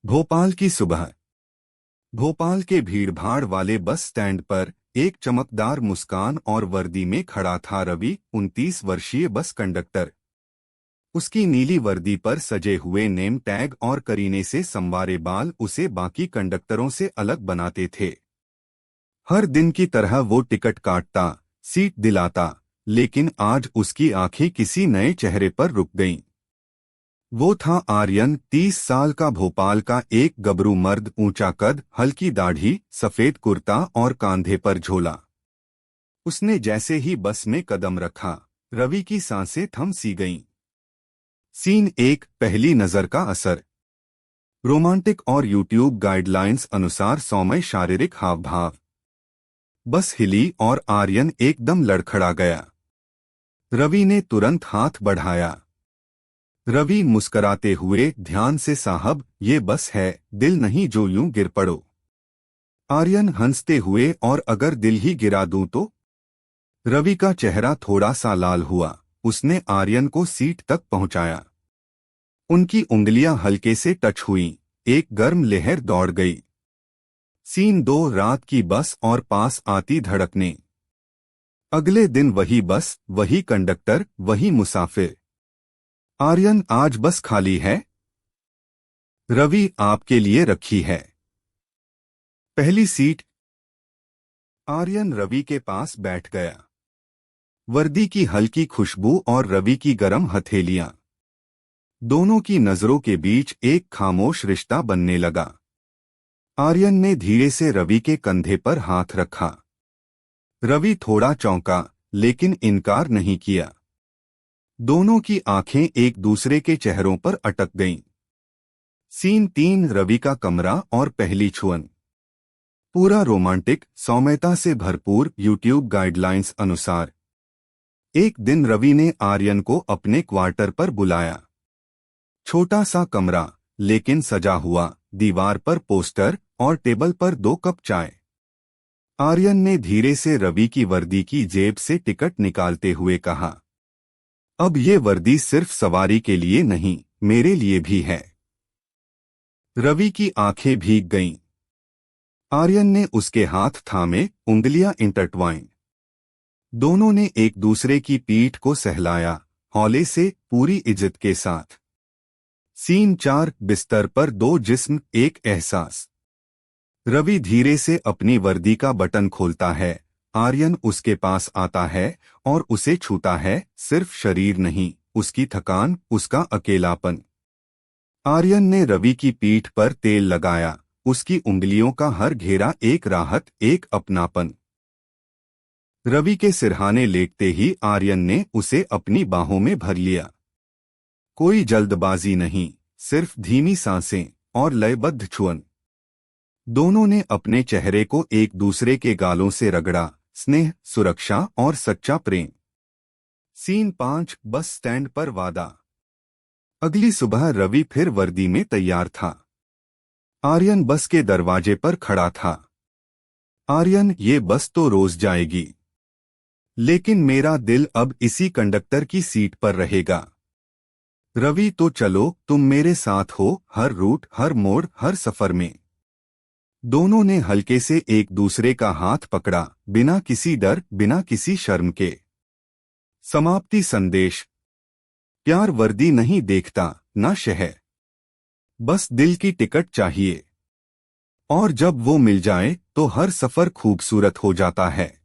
भोपाल की सुबह। भोपाल के भीड़भाड़ वाले बस स्टैंड पर एक चमकदार मुस्कान और वर्दी में खड़ा था रवि, 29 वर्षीय बस कंडक्टर। उसकी नीली वर्दी पर सजे हुए नेम टैग और करीने से संवारे बाल उसे बाकी कंडक्टरों से अलग बनाते थे। हर दिन की तरह वो टिकट काटता, सीट दिलाता, लेकिन आज उसकी आंखें किसी नए चेहरे पर रुक गईं। वो था आर्यन, 30 साल का, भोपाल का एक गबरू मर्द, ऊंचा कद, हल्की दाढ़ी, सफेद कुर्ता और कांधे पर झोला। उसने जैसे ही बस में कदम रखा, रवि की सांसें थम सी गईं। सीन 1, पहली नजर का असर। रोमांटिक और यूट्यूब गाइडलाइंस अनुसार सौम्य शारीरिक हाव भाव। बस हिली और आर्यन एकदम लड़खड़ा गया। रवि ने तुरंत हाथ बढ़ाया। रवि मुस्कराते हुए, ध्यान से साहब, ये बस है, दिल नहीं जो यूं गिर पड़ो। आर्यन हंसते हुए, और अगर दिल ही गिरा दूं तो? रवि का चेहरा थोड़ा सा लाल हुआ। उसने आर्यन को सीट तक पहुंचाया। उनकी उंगलियां हल्के से टच हुईं। एक गर्म लहर दौड़ गई। सीन 2, रात की बस और पास आती धड़कने। अगले दिन वही बस, वही कंडक्टर, वही मुसाफिर। आर्यन, आज बस खाली है? रवि, आपके लिए रखी है पहली सीट। आर्यन रवि के पास बैठ गया। वर्दी की हल्की खुशबू और रवि की गर्म हथेलियां, दोनों की नजरों के बीच एक खामोश रिश्ता बनने लगा। आर्यन ने धीरे से रवि के कंधे पर हाथ रखा। रवि थोड़ा चौंका, लेकिन इनकार नहीं किया। दोनों की आंखें एक दूसरे के चेहरों पर अटक गईं। सीन 3, रवि का कमरा और पहली छुअन। पूरा रोमांटिक, सौम्यता से भरपूर, यूट्यूब गाइडलाइंस अनुसार। एक दिन रवि ने आर्यन को अपने क्वार्टर पर बुलाया। छोटा सा कमरा, लेकिन सजा हुआ, दीवार पर पोस्टर और टेबल पर 2 कप चाय। आर्यन ने धीरे से रवि की वर्दी की जेब से टिकट निकालते हुए कहा, अब ये वर्दी सिर्फ सवारी के लिए नहीं, मेरे लिए भी है। रवि की आंखें भीग गईं। आर्यन ने उसके हाथ थामे, उंगलियां इंटरट्वाइन। दोनों ने एक दूसरे की पीठ को सहलाया, हौले से, पूरी इज्जत के साथ। सीन 4, बिस्तर पर 2 जिस्म, एक एहसास। रवि धीरे से अपनी वर्दी का बटन खोलता है। आर्यन उसके पास आता है और उसे छूता है, सिर्फ शरीर नहीं, उसकी थकान, उसका अकेलापन। आर्यन ने रवि की पीठ पर तेल लगाया। उसकी उंगलियों का हर घेरा एक राहत, एक अपनापन। रवि के सिरहाने लेटते ही आर्यन ने उसे अपनी बाहों में भर लिया। कोई जल्दबाजी नहीं, सिर्फ धीमी सांसें और लयबद्ध छुअन। दोनों ने अपने चेहरे को एक दूसरे के गालों से रगड़ा, स्नेह, सुरक्षा और सच्चा प्रेम। सीन 5, बस स्टैंड पर वादा। अगली सुबह रवि फिर वर्दी में तैयार था। आर्यन बस के दरवाजे पर खड़ा था। आर्यन, ये बस तो रोज जाएगी, लेकिन मेरा दिल अब इसी कंडक्टर की सीट पर रहेगा। रवि, तो चलो, तुम मेरे साथ हो, हर रूट, हर मोड़, हर सफर में। दोनों ने हल्के से एक दूसरे का हाथ पकड़ा, बिना किसी डर, बिना किसी शर्म के। समाप्ति संदेश। प्यार वर्दी नहीं देखता, ना शहर, बस दिल की टिकट चाहिए। और जब वो मिल जाए तो हर सफर खूबसूरत हो जाता है।